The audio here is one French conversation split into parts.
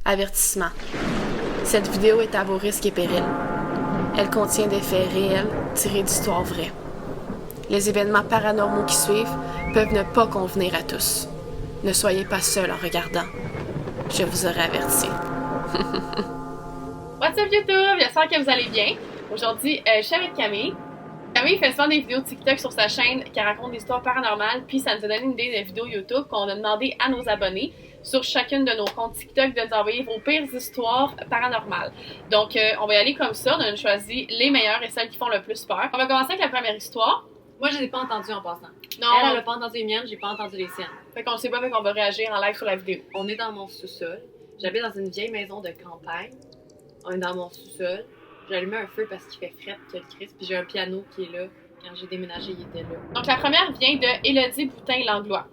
Avertissement. Cette vidéo est à vos risques et périls. Elle contient des faits réels tirés d'histoires vraies. Les événements paranormaux qui suivent peuvent ne pas convenir à tous. Ne soyez pas seul en regardant. Je vous aurai averti. What's up YouTube? J'espère que vous allez bien. Aujourd'hui, je suis avec Camille. Camille fait souvent des vidéos TikTok sur sa chaîne qui raconte des histoires paranormales, puis ça nous a donné une idée de vidéo YouTube qu'on a demandé à nos abonnés sur chacune de nos comptes TikTok de nous envoyer vos pires histoires paranormales. Donc, on va y aller comme ça. On a choisi les meilleures et celles qui font le plus peur. On va commencer avec la première histoire. Moi, je les ai pas entendues en passant. Non, Elle a pas entendu les miennes, j'ai pas entendu les siennes. Fait qu'on sait pas, fait qu'on va réagir en live sur la vidéo. On est dans mon sous-sol. J'habite dans une vieille maison de campagne. On est dans mon sous-sol. J'ai allumé un feu parce qu'il fait fret que le Christ, puis j'ai un piano qui est là. Quand j'ai déménagé, il était là. Donc, la première vient de Élodie Boutin-Langlois.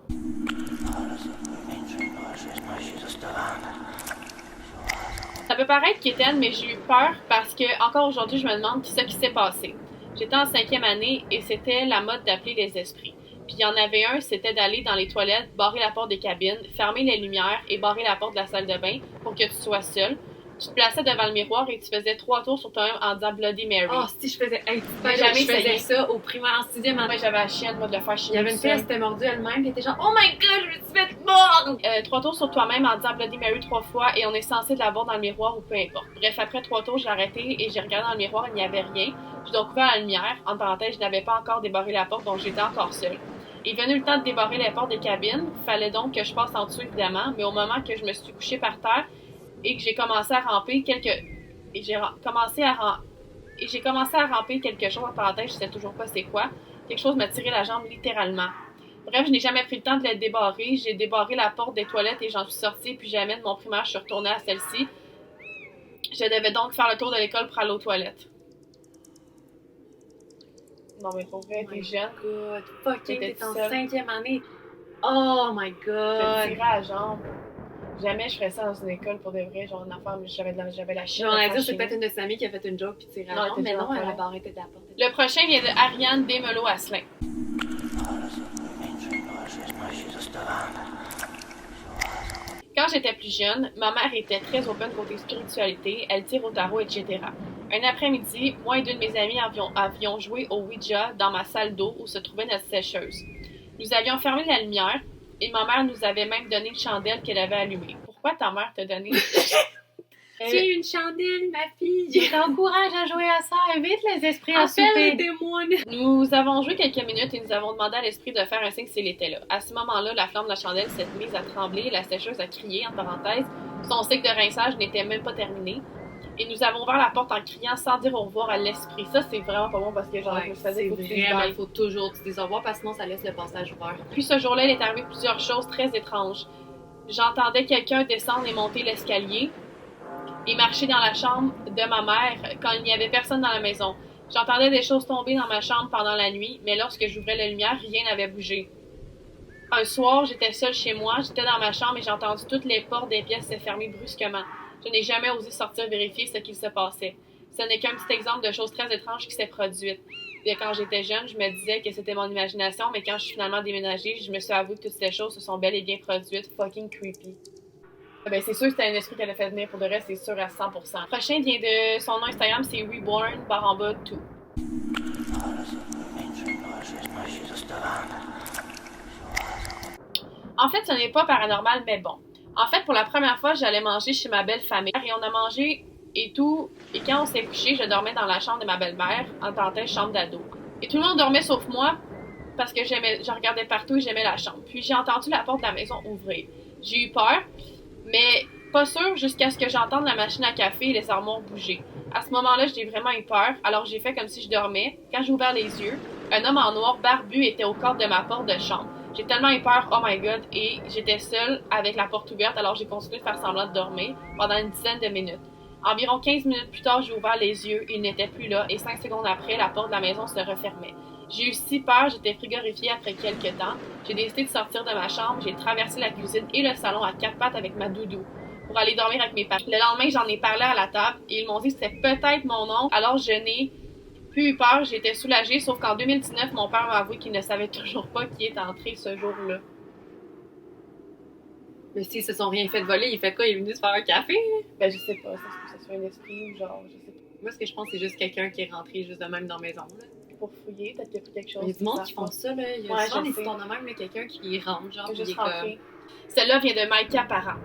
Ça peut paraître quétaine, mais j'ai eu peur parce que, encore aujourd'hui, je me demande ce qui s'est passé. J'étais en 5e année et c'était la mode d'appeler les esprits. Puis il y en avait un, c'était d'aller dans les toilettes, barrer la porte des cabines, fermer les lumières et barrer la porte de la salle de bain pour que tu sois seul. Tu te plaçais devant le miroir et tu faisais 3 tours sur toi-même en disant Bloody Mary. Oh, si je faisais. Hey, jamais je faisais essayé. ça au primaire, en 6e année. Moi, j'avais la chienne, moi, de le faire chier. Il y avait une fille, seule. elle s'était mordue elle-même, puis elle était genre, oh my god, je me suis fait mordre! 3 tours sur toi-même en disant Bloody Mary 3 fois et on est censé de la voir dans le miroir ou peu importe. Bref, après 3 tours, j'ai arrêté et j'ai regardé dans le miroir, il n'y avait rien. J'ai donc ouvert la lumière. En parenthèse, je n'avais pas encore débarré la porte, donc j'étais encore seule. Il est venu le temps de débarrer les portes des cabines. Fallait donc que je passe en dessous, évidemment, mais au moment que je me suis couchée par terre et que j'ai commencé à ramper j'ai commencé à ramper quelque chose, en parenthèse, je sais toujours pas c'est quoi. Quelque chose m'a tiré la jambe littéralement. Bref, je n'ai jamais pris le temps de la débarrer. J'ai débarré la porte des toilettes et j'en suis sortie, puis jamais de mon primaire, je suis retournée à celle-ci. Je devais donc faire le tour de l'école pour aller aux toilettes. Non, mais pour vrai, t'es jeune. God, fucking, T'étais t'es en seule. 5e année. Oh my Je me god! tirais à la jambe. Jamais je ferais ça dans une école pour de vrai, genre une affaire, mais j'avais la chienne. On de a faire dit c'est chez peut-être nous. une de ses amies qui a fait une joke puis tiré à Non, la elle jambe, était mais non, déjà elle a en pas arrêté de la porte. Le prochain vient de Ariane Desmelot-Asselin. Quand j'étais plus jeune, ma mère était très open côté spiritualité, elle tire au tarot, etc. Un après-midi, moi et deux de mes amis avions joué au Ouija dans ma salle d'eau où se trouvait notre sécheuse. Nous avions fermé la lumière et ma mère nous avait même donné une chandelle qu'elle avait allumée. Pourquoi ta mère t'a donné? J'ai une chandelle, ma fille! Je t'encourage à jouer à ça, invite les esprits à Appelle souper. les témoins! Nous avons joué quelques minutes et nous avons demandé à l'esprit de faire un signe s'il était là. À ce moment-là, la flamme de la chandelle s'est mise à trembler et la sécheuse a crié, en parenthèse. Son cycle de rinçage n'était même pas terminé. Et nous avons ouvert la porte en criant sans dire au revoir à l'esprit. Ça, c'est vraiment pas bon parce que genre, je me faisais c'est écouter vraiment, du il faut toujours dire au revoir parce que sinon ça laisse le passage ouvert. Puis ce jour-là, il est arrivé plusieurs choses très étranges. J'entendais quelqu'un descendre et monter l'escalier et marcher dans la chambre de ma mère quand il n'y avait personne dans la maison. J'entendais des choses tomber dans ma chambre pendant la nuit, mais lorsque j'ouvrais la lumière, rien n'avait bougé. Un soir, j'étais seule chez moi, j'étais dans ma chambre et j'ai entendu toutes les portes des pièces se fermer brusquement. Je n'ai jamais osé sortir vérifier ce qu'il se passait. Ce n'est qu'un petit exemple de choses très étranges qui s'est produite. Et quand j'étais jeune, je me disais que c'était mon imagination, mais quand je suis finalement déménagée, je me suis avoué que toutes ces choses se sont bel et bien produites. Fucking creepy. Ben, c'est sûr que c'était un esprit qu'elle a fait venir pour de reste, c'est sûr à 100%. Le prochain vient de son nom Instagram, c'est Reborn, barre en bas, tout. En fait, ce n'est pas paranormal, mais bon. En fait, pour la première fois, j'allais manger chez ma belle famille et on a mangé et tout. Et quand on s'est couché, je dormais dans la chambre de ma belle-mère, en parenthèse chambre d'ado. Et tout le monde dormait sauf moi parce que je regardais partout et j'aimais la chambre. Puis j'ai entendu la porte de la maison ouvrir. J'ai eu peur, mais pas sûr jusqu'à ce que j'entende la machine à café et les armoires bouger. À ce moment-là, j'ai vraiment eu peur, alors j'ai fait comme si je dormais. Quand j'ai ouvert les yeux, un homme en noir barbu était au corps de ma porte de chambre. J'ai tellement eu peur, oh my god, et j'étais seule avec la porte ouverte, alors j'ai continué de faire semblant de dormir pendant une dizaine de minutes. Environ 15 minutes plus tard, j'ai ouvert les yeux, il n'était plus là, et 5 secondes après, la porte de la maison se refermait. J'ai eu si peur, j'étais frigorifiée après quelques temps. J'ai décidé de sortir de ma chambre, j'ai traversé la cuisine et le salon à 4 pattes avec ma doudou pour aller dormir avec mes parents. Le lendemain, j'en ai parlé à la table et ils m'ont dit que c'était peut-être mon oncle, alors je n'ai plus eu peur, j'étais soulagée, sauf qu'en 2019, mon père m'a avoué qu'il ne savait toujours pas qui est entré ce jour-là. Mais s'ils se sont rien fait voler, il fait quoi? Il est venu se faire un café? Ben, je sais pas, ça se peut que ce soit un esprit ou genre, je sais pas. Moi, ce que je pense, c'est juste quelqu'un qui est rentré juste de même dans la maison. Là. Pour fouiller, peut-être qu'il y a pris quelque chose. Il y a du monde qui font ça, là. Il y a Ouais, souvent je des sais. histoires de même, là, quelqu'un qui rentre, genre, Juste il est comme... rentré. Celle-là vient de Micah Parent.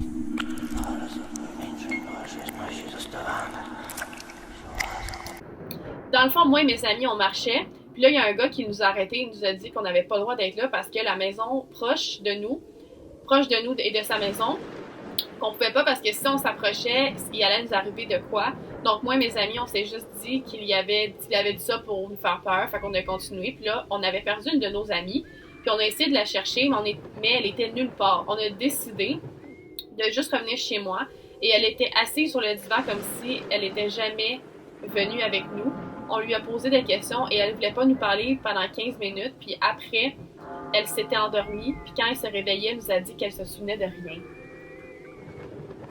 Dans le fond, moi et mes amis, on marchait. Puis là, il y a un gars qui nous a arrêtés. Il nous a dit qu'on n'avait pas le droit d'être là parce que la maison proche de nous et de sa maison, qu'on pouvait pas parce que si on s'approchait, il allait nous arriver de quoi. Donc, moi et mes amis, on s'est juste dit qu'il avait dit ça pour nous faire peur. Fait qu'on a continué. Puis là, on avait perdu une de nos amies. Puis on a essayé de la chercher, mais elle était nulle part. On a décidé de juste revenir chez moi. Et elle était assise sur le divan comme si elle était jamais venue avec nous. On lui a posé des questions et elle voulait pas nous parler pendant 15 minutes. Puis après, elle s'était endormie. Puis quand elle se réveillait, elle nous a dit qu'elle se souvenait de rien.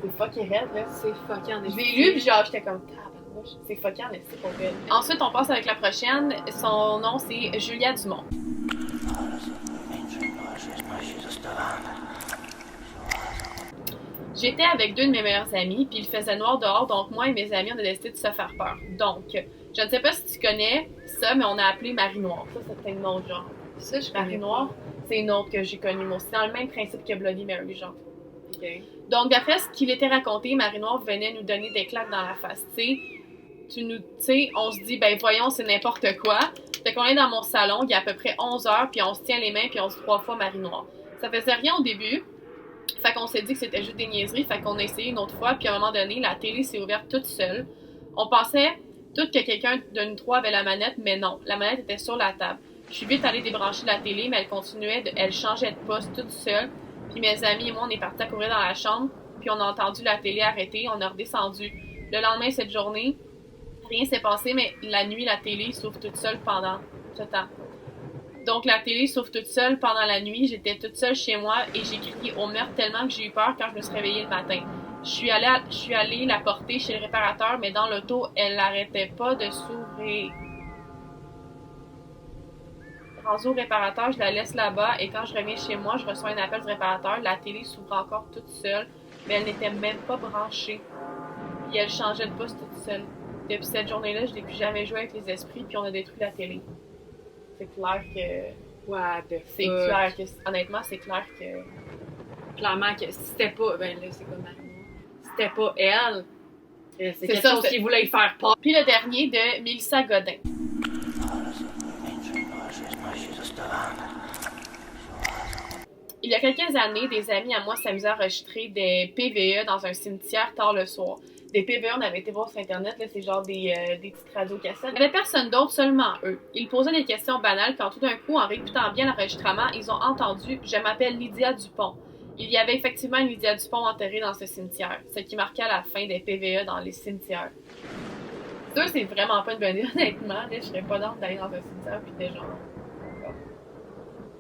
C'est fucking raide, là. C'est fucking en Je l'ai lu, puis genre, j'étais comme, tabarnouche, c'est fucking, mais c'est pas vrai. Ensuite, on passe avec la prochaine. Son nom, c'est Julia Dumont. J'étais avec deux de mes meilleurs amis, puis il faisait noir dehors, donc moi et mes amis, on a décidé de se faire peur. Donc, je ne sais pas si tu connais ça, mais on a appelé Marie Noire. Ça, c'était une autre genre. Ça, je Marie Noire, c'est une autre que j'ai connue, moi. C'est dans le même principe que Bloody Mary, genre. OK. Donc, d'après ce qu'il était raconté, Marie Noire venait nous donner des claques dans la face. Tu sais, on se dit, ben voyons, c'est n'importe quoi. Fait qu'on est dans mon salon, il y a à peu près 11 heures, puis on se tient les mains, puis on se dit 3 fois Marie Noire. Ça faisait rien au début. Fait qu'on s'est dit que c'était juste des niaiseries, fait qu'on a essayé une autre fois, puis à un moment donné, la télé s'est ouverte toute seule. On pensait tout que quelqu'un de nous trois avait la manette, mais non, la manette était sur la table. Je suis vite allée débrancher la télé, mais elle changeait de poste toute seule. Puis mes amis et moi, on est partis à courir dans la chambre, puis on a entendu la télé arrêter, on a redescendu. Le lendemain, cette journée, rien s'est passé, mais la nuit, la télé s'ouvre toute seule pendant ce temps. Donc, la télé s'ouvre toute seule pendant la nuit. J'étais toute seule chez moi et j'ai crié au meurtre tellement que j'ai eu peur quand je me suis réveillée le matin. Je suis allée la porter chez le réparateur, mais dans l'auto, elle n'arrêtait pas de s'ouvrir. Rendue au réparateur, je la laisse là-bas et quand je reviens chez moi, je reçois un appel du réparateur. La télé s'ouvre encore toute seule, mais elle n'était même pas branchée. Puis elle changeait de poste toute seule. Depuis cette journée-là, je n'ai plus jamais joué avec les esprits, puis on a détruit la télé. C'est clair que... What the fuck? C'est clair que... Honnêtement, c'est clair que... Clairement que si c'était pas... Ben là, c'est comme Marie Noire. Si c'était pas elle, c'est quelque ça, chose qui voulait y faire peur. Puis le dernier de Mélissa Godin. Il y a quelques années, des amis à moi s'amusaient à enregistrer des PVE dans un cimetière tard le soir. Des PVE, on avait été voir sur Internet, là, c'est genre des petites radios-cassettes. Il n'y avait personne d'autre, seulement eux. Ils posaient des questions banales quand tout d'un coup, en réécoutant bien l'enregistrement, ils ont entendu « Je m'appelle Lydia Dupont ». Il y avait effectivement une Lydia Dupont enterrée dans ce cimetière, ce qui marquait la fin des PVE dans les cimetières. Ça, c'est vraiment pas une bonne idée, honnêtement. Là, je serais pas d'ordre d'aller dans un cimetière puis de genre...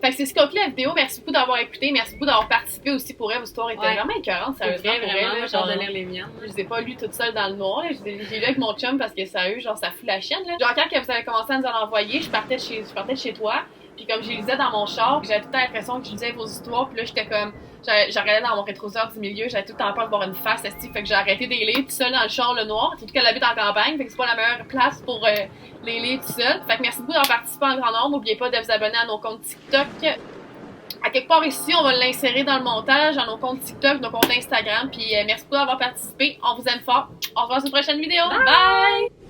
Fait que c'est ce qui conclut la vidéo. Merci beaucoup d'avoir écouté. Merci beaucoup d'avoir participé aussi pour elle. Vos histoires étaient vraiment écœurantes, sérieusement. Pour vrai, vraiment, genre de lire les miennes. Je les ai pas lues toute seule dans le noir. J'ai lu avec mon chum parce que sérieux, genre ça fout la chienne. Là. Genre quand vous avez commencé à nous en envoyer, je partais de chez toi. Puis comme je les lisais dans mon char, j'avais tout le temps l'impression que je lisais vos histoires. Puis là, j'étais comme... Je regardais dans mon rétroviseur du milieu, j'avais tout le temps peur de voir une face, fait que j'ai arrêté des lire tout seul dans le char le noir. Surtout qu'elle habite en campagne, fait que c'est pas la meilleure place pour les lire tout seul. Fait que merci beaucoup d'avoir participé en grand nombre. N'oubliez pas de vous abonner à nos comptes TikTok. À quelque part ici, on va l'insérer dans le montage, dans nos comptes TikTok, nos comptes Instagram. Puis merci beaucoup d'avoir participé. On vous aime fort. On se voit sur une prochaine vidéo. Bye!